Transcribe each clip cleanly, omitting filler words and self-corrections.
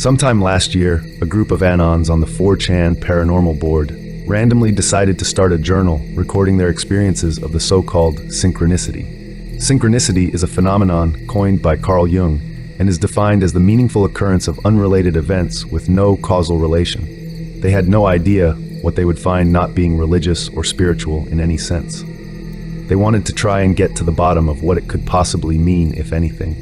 Sometime last year, a group of Anons on the 4chan Paranormal board randomly decided to start a journal recording their experiences of the so-called synchronicity. Synchronicity is a phenomenon coined by Carl Jung and is defined as the meaningful occurrence of unrelated events with no causal relation. They had no idea what they would find not being religious or spiritual in any sense. They wanted to try and get to the bottom of what it could possibly mean, if anything.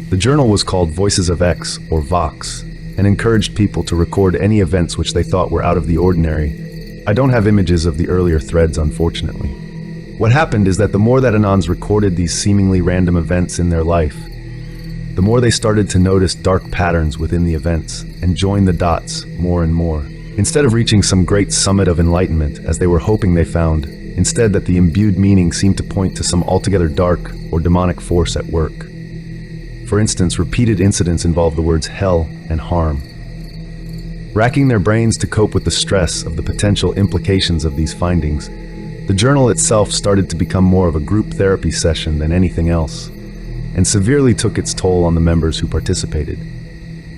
The journal was called Voices of X, or Vox, and encouraged people to record any events which they thought were out of the ordinary. I don't have images of the earlier threads, unfortunately. What happened is that the more that Anons recorded these seemingly random events in their life, the more they started to notice dark patterns within the events and join the dots more and more. Instead of reaching some great summit of enlightenment, as they were hoping they found, instead that the imbued meaning seemed to point to some altogether dark or demonic force at work. For instance, repeated incidents involve the words hell and harm. Racking their brains to cope with the stress of the potential implications of these findings, the journal itself started to become more of a group therapy session than anything else, and severely took its toll on the members who participated.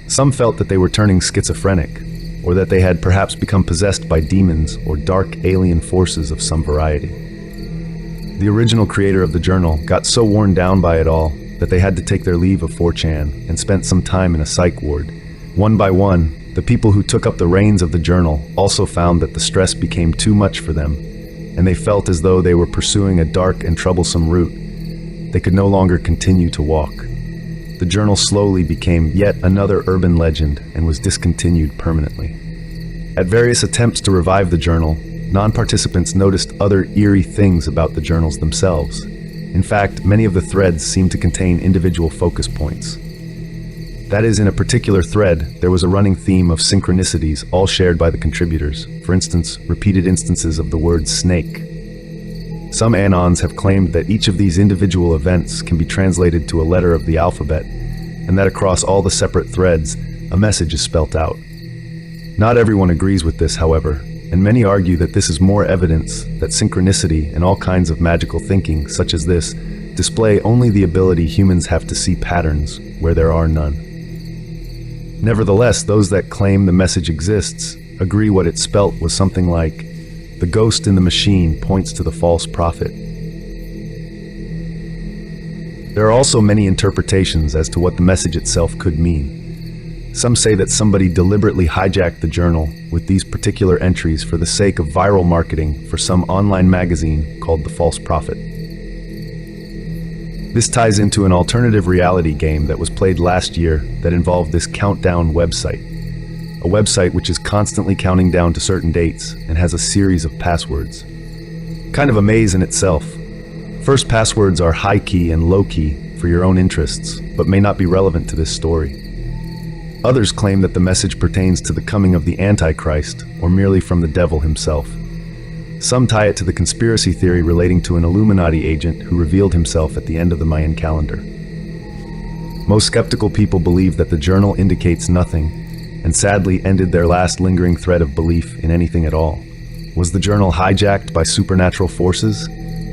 Some felt that they were turning schizophrenic, or that they had perhaps become possessed by demons or dark alien forces of some variety. The original creator of the journal got so worn down by it all that they had to take their leave of 4chan and spent some time in a psych ward. One by one, the people who took up the reins of the journal also found that the stress became too much for them, and they felt as though they were pursuing a dark and troublesome route. They could no longer continue to walk. The journal slowly became yet another urban legend and was discontinued permanently. At various attempts to revive the journal, non-participants noticed other eerie things about the journals themselves. In fact, many of the threads seemed to contain individual focus points. That is, in a particular thread, there was a running theme of synchronicities, all shared by the contributors. For instance, repeated instances of the word snake. Some Anons have claimed that each of these individual events can be translated to a letter of the alphabet, and that across all the separate threads, a message is spelt out. Not everyone agrees with this, however, and many argue that this is more evidence that synchronicity and all kinds of magical thinking, such as this, display only the ability humans have to see patterns where there are none. Nevertheless, those that claim the message exists agree what it spelt was something like, "The ghost in the machine points to the false prophet." There are also many interpretations as to what the message itself could mean. Some say that somebody deliberately hijacked the journal with these particular entries for the sake of viral marketing for some online magazine called The False Prophet. This ties into an alternative reality game that was played last year that involved this countdown website. A website which is constantly counting down to certain dates and has a series of passwords. Kind of a maze in itself. First passwords are high key and low key for your own interests, but may not be relevant to this story. Others claim that the message pertains to the coming of the Antichrist, or merely from the devil himself. Some tie it to the conspiracy theory relating to an Illuminati agent who revealed himself at the end of the Mayan calendar. Most skeptical people believe that the journal indicates nothing, and sadly ended their last lingering thread of belief in anything at all. Was the journal hijacked by supernatural forces?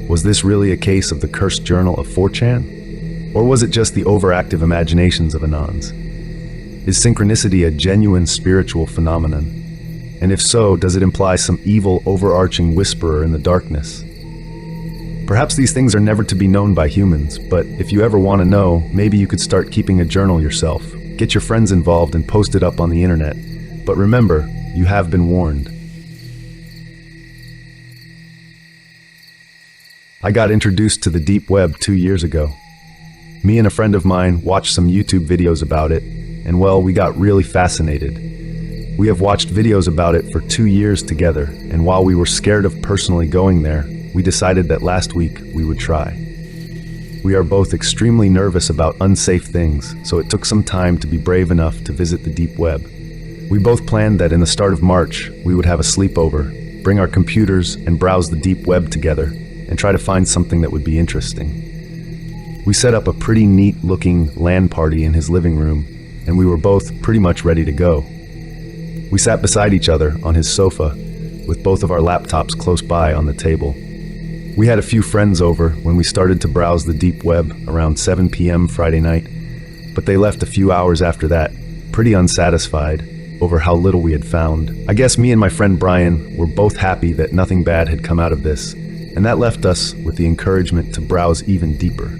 Was this really a case of the cursed journal of 4chan? Or was it just the overactive imaginations of Anons? Is synchronicity a genuine spiritual phenomenon? And if so, does it imply some evil, overarching whisperer in the darkness? Perhaps these things are never to be known by humans, but if you ever want to know, maybe you could start keeping a journal yourself. Get your friends involved and post it up on the internet. But remember, you have been warned. I got introduced to the deep web 2 years ago. Me and a friend of mine watched some YouTube videos about it, and well, we got really fascinated. We have watched videos about it for 2 years together, and while we were scared of personally going there, we decided that last week we would try. We are both extremely nervous about unsafe things, so it took some time to be brave enough to visit the deep web. We both planned that in the start of March, we would have a sleepover, bring our computers and browse the deep web together, and try to find something that would be interesting. We set up a pretty neat-looking LAN party in his living room, and we were both pretty much ready to go. We sat beside each other on his sofa, with both of our laptops close by on the table. We had a few friends over when we started to browse the deep web around 7 p.m. Friday night, but they left a few hours after that, pretty unsatisfied over how little we had found. I guess me and my friend Brian were both happy that nothing bad had come out of this, and that left us with the encouragement to browse even deeper.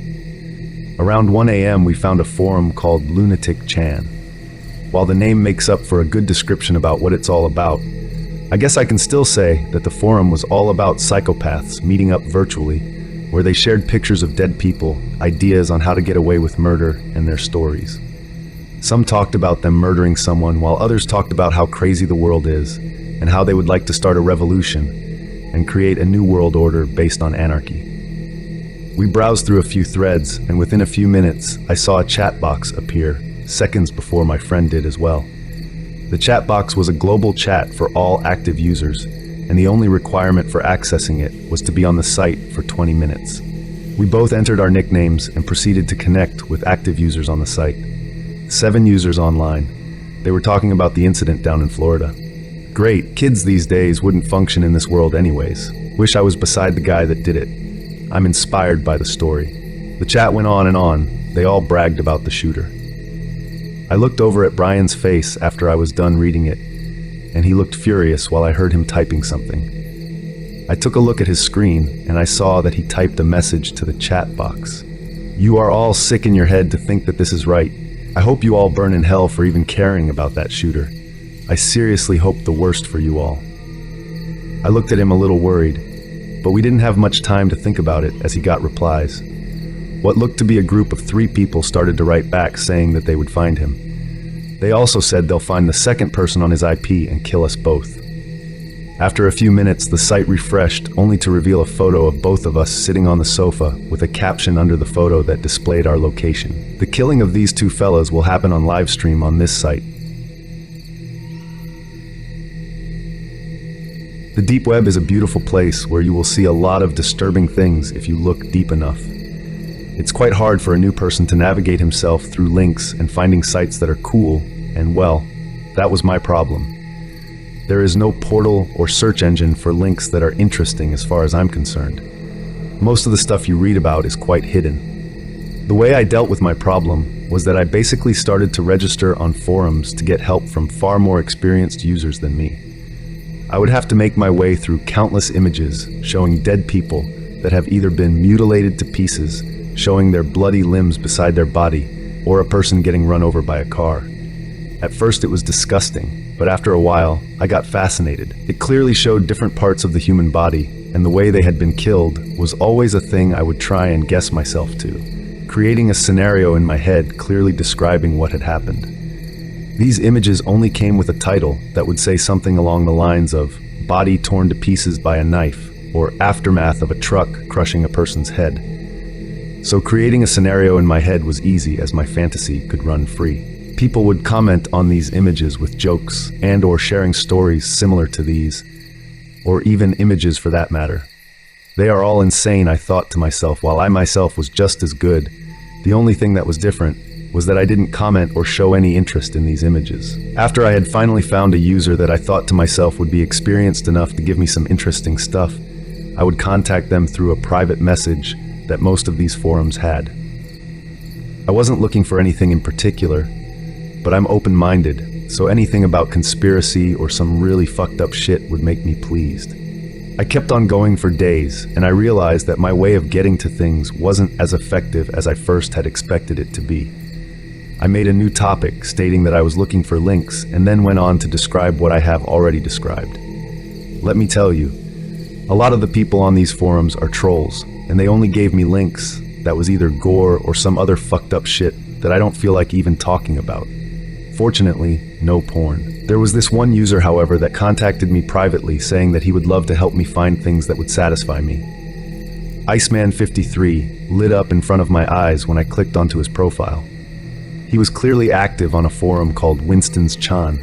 Around 1 a.m. we found a forum called Lunatic Chan. While the name makes up for a good description about what it's all about, I guess I can still say that the forum was all about psychopaths meeting up virtually, where they shared pictures of dead people, ideas on how to get away with murder, and their stories. Some talked about them murdering someone, while others talked about how crazy the world is, and how they would like to start a revolution and create a new world order based on anarchy. We browsed through a few threads, and within a few minutes, I saw a chat box appear, seconds before my friend did as well. The chat box was a global chat for all active users, and the only requirement for accessing it was to be on the site for 20 minutes. We both entered our nicknames and proceeded to connect with active users on the site. 7 users online. They were talking about the incident down in Florida. Great, kids these days wouldn't function in this world anyways. Wish I was beside the guy that did it. I'm inspired by the story. The chat went on and on. They all bragged about the shooter. I looked over at Brian's face after I was done reading it, and he looked furious while I heard him typing something. I took a look at his screen, and I saw that he typed a message to the chat box. "You are all sick in your head to think that this is right. I hope you all burn in hell for even caring about that shooter. I seriously hope the worst for you all." I looked at him a little worried, but we didn't have much time to think about it as he got replies. What looked to be a group of 3 people started to write back saying that they would find him. They also said they'll find the second person on his IP and kill us both. After a few minutes, the site refreshed, only to reveal a photo of both of us sitting on the sofa with a caption under the photo that displayed our location. The killing of these 2 fellas will happen on live stream on this site. The deep web is a beautiful place where you will see a lot of disturbing things if you look deep enough. It's quite hard for a new person to navigate himself through links and finding sites that are cool, and well, that was my problem. There is no portal or search engine for links that are interesting as far as I'm concerned. Most of the stuff you read about is quite hidden. The way I dealt with my problem was that I basically started to register on forums to get help from far more experienced users than me. I would have to make my way through countless images showing dead people that have either been mutilated to pieces, showing their bloody limbs beside their body, or a person getting run over by a car. At first it was disgusting, but after a while, I got fascinated. It clearly showed different parts of the human body, and the way they had been killed was always a thing I would try and guess myself to, creating a scenario in my head clearly describing what had happened. These images only came with a title that would say something along the lines of "body torn to pieces by a knife" or "aftermath of a truck crushing a person's head." So creating a scenario in my head was easy, as my fantasy could run free. People would comment on these images with jokes and/or sharing stories similar to these, or even images for that matter. They are all insane, I thought to myself, while I myself was just as good. The only thing that was different was that I didn't comment or show any interest in these images. After I had finally found a user that I thought to myself would be experienced enough to give me some interesting stuff, I would contact them through a private message that most of these forums had. I wasn't looking for anything in particular, but I'm open-minded, so anything about conspiracy or some really fucked up shit would make me pleased. I kept on going for days, and I realized that my way of getting to things wasn't as effective as I first had expected it to be. I made a new topic stating that I was looking for links, and then went on to describe what I have already described. Let me tell you, a lot of the people on these forums are trolls, and they only gave me links that was either gore or some other fucked up shit that I don't feel like even talking about. Fortunately, no porn. There was this one user, however, that contacted me privately saying that he would love to help me find things that would satisfy me. Iceman53 lit up in front of my eyes when I clicked onto his profile. He was clearly active on a forum called Winston's Chan.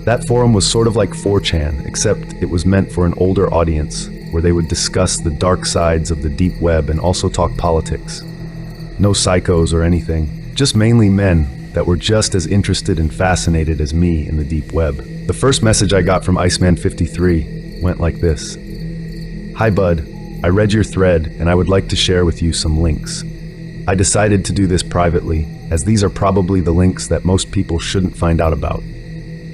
That forum was sort of like 4chan, except it was meant for an older audience, where they would discuss the dark sides of the deep web and also talk politics. No psychos or anything, just mainly men that were just as interested and fascinated as me in the deep web. The first message I got from Iceman53 went like this: "Hi bud, I read your thread and I would like to share with you some links. I decided to do this privately, as these are probably the links that most people shouldn't find out about.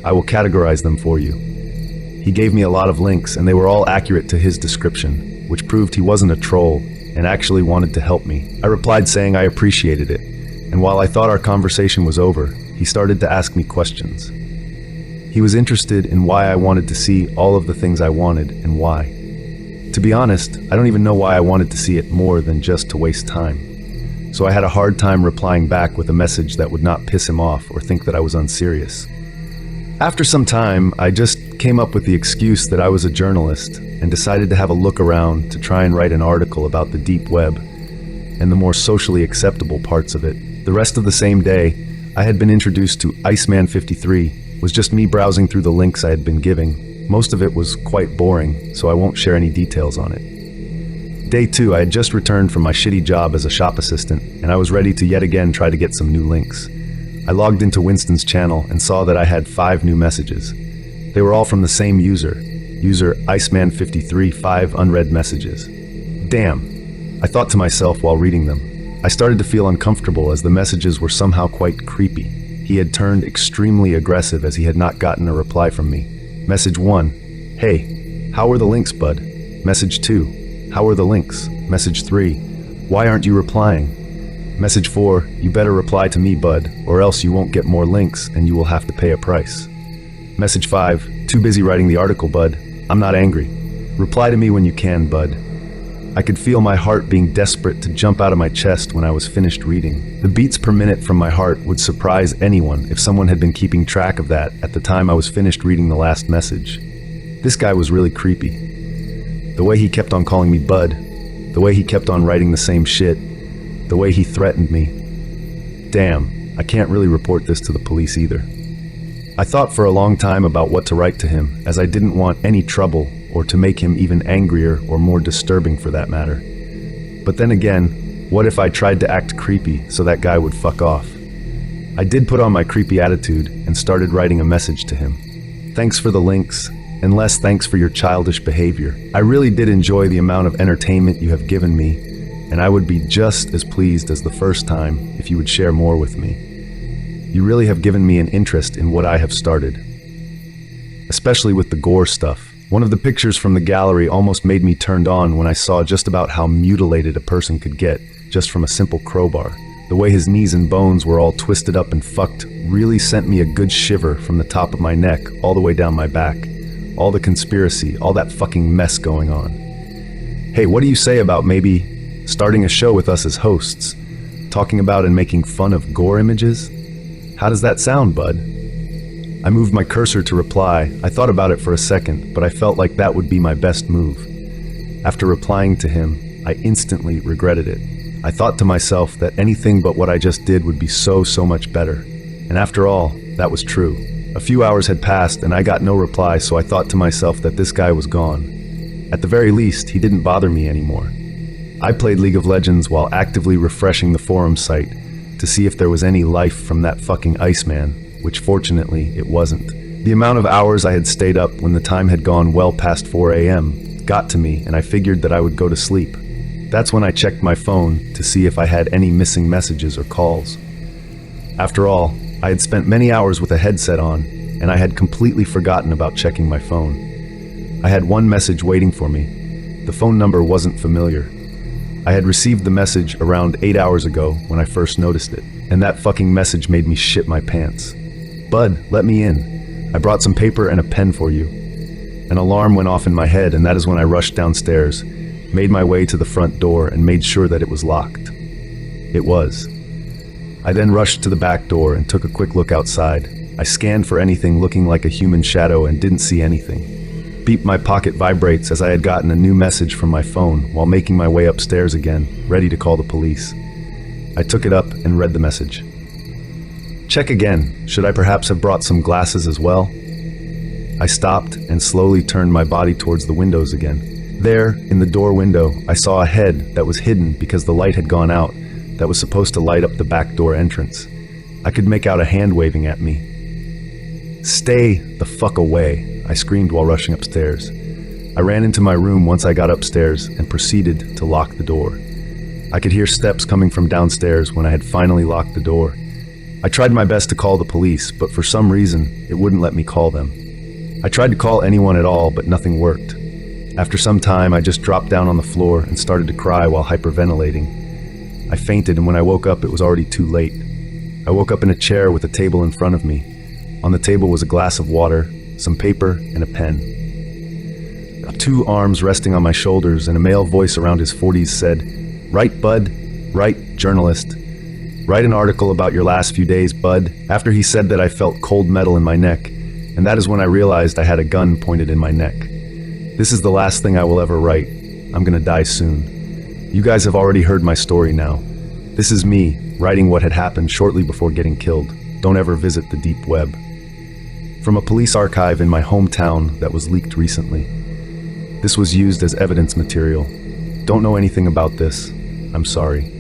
I will categorize them for you. He gave me a lot of links, and they were all accurate to his description, which proved he wasn't a troll and actually wanted to help me. I replied saying I appreciated it, and while I thought our conversation was over, he started to ask me questions. He was interested in why I wanted to see all of the things I wanted and why. To be honest, I don't even know why I wanted to see it more than just to waste time. So I had a hard time replying back with a message that would not piss him off or think that I was unserious. After some time, I just came up with the excuse that I was a journalist and decided to have a look around to try and write an article about the deep web and the more socially acceptable parts of it. The rest of the same day, I had been introduced to Iceman 53, was just me browsing through the links I had been giving. Most of it was quite boring, so I won't share any details on it. Day 2, I had just returned from my shitty job as a shop assistant, and I was ready to yet again try to get some new links. I logged into Winston's channel and saw that I had 5 new messages. They were all from the same user Iceman53, 5 unread messages. Damn, I thought to myself while reading them. I started to feel uncomfortable as the messages were somehow quite creepy. He had turned extremely aggressive as he had not gotten a reply from me. Message 1, hey, how are the links, bud? Message 2, how are the links? Message 3, why aren't you replying? Message 4, you better reply to me, bud, or else you won't get more links and you will have to pay a price. Message 5, too busy writing the article, bud. I'm not angry. Reply to me when you can, bud. I could feel my heart being desperate to jump out of my chest when I was finished reading. The beats per minute from my heart would surprise anyone if someone had been keeping track of that at the time I was finished reading the last message. This guy was really creepy. The way he kept on calling me bud, the way he kept on writing the same shit, the way he threatened me. Damn, I can't really report this to the police either. I thought for a long time about what to write to him, as I didn't want any trouble or to make him even angrier or more disturbing for that matter. But then again, what if I tried to act creepy so that guy would fuck off? I did put on my creepy attitude and started writing a message to him. Thanks for the links, and less thanks for your childish behavior. I really did enjoy the amount of entertainment you have given me, and I would be just as pleased as the first time if you would share more with me. You really have given me an interest in what I have started, especially with the gore stuff. One of the pictures from the gallery almost made me turned on when I saw just about how mutilated a person could get just from a simple crowbar. The way his knees and bones were all twisted up and fucked really sent me a good shiver from the top of my neck all the way down my back. All the conspiracy, all that fucking mess going on. Hey, what do you say about maybe starting a show with us as hosts, talking about and making fun of gore images? How does that sound, bud? I moved my cursor to reply. I thought about it for a second, but I felt like that would be my best move. After replying to him, I instantly regretted it. I thought to myself that anything but what I just did would be so much better. And after all, that was true. A few hours had passed and I got no reply, so I thought to myself that this guy was gone. At the very least, he didn't bother me anymore. I played League of Legends while actively refreshing the forum site to see if there was any life from that fucking Iceman, which fortunately it wasn't. The amount of hours I had stayed up when the time had gone well past 4 a.m. got to me, and I figured that I would go to sleep. That's when I checked my phone to see if I had any missing messages or calls. After all, I had spent many hours with a headset on, and I had completely forgotten about checking my phone. I had one message waiting for me. The phone number wasn't familiar. I had received the message around 8 hours ago when I first noticed it, and that fucking message made me shit my pants. Bud, let me in. I brought some paper and a pen for you. An alarm went off in my head, and that is when I rushed downstairs, made my way to the front door, and made sure that it was locked. It was. I then rushed to the back door and took a quick look outside. I scanned for anything looking like a human shadow and didn't see anything. Beep, my pocket vibrates as I had gotten a new message from my phone while making my way upstairs again, ready to call the police. I took it up and read the message. Check again. Should I perhaps have brought some glasses as well? I stopped and slowly turned my body towards the windows again. There, in the door window, I saw a head that was hidden because the light had gone out that was supposed to light up the back door entrance. I could make out a hand waving at me. Stay the fuck away, I screamed while rushing upstairs. I ran into my room once I got upstairs and proceeded to lock the door. I could hear steps coming from downstairs when I had finally locked the door. I tried my best to call the police, but for some reason, it wouldn't let me call them. I tried to call anyone at all, but nothing worked. After some time, I just dropped down on the floor and started to cry while hyperventilating. I fainted, and when I woke up, it was already too late. I woke up in a chair with a table in front of me. On the table was a glass of water, some paper, and a pen. 2 arms resting on my shoulders, and a male voice around his 40s said, "Write, bud. Write, journalist. Write an article about your last few days, bud." After he said that, I felt cold metal in my neck, and that is when I realized I had a gun pointed in my neck. This is the last thing I will ever write. I'm gonna die soon. You guys have already heard my story now. This is me, writing what had happened shortly before getting killed. Don't ever visit the deep web. From a police archive in my hometown that was leaked recently. This was used as evidence material. Don't know anything about this. I'm sorry.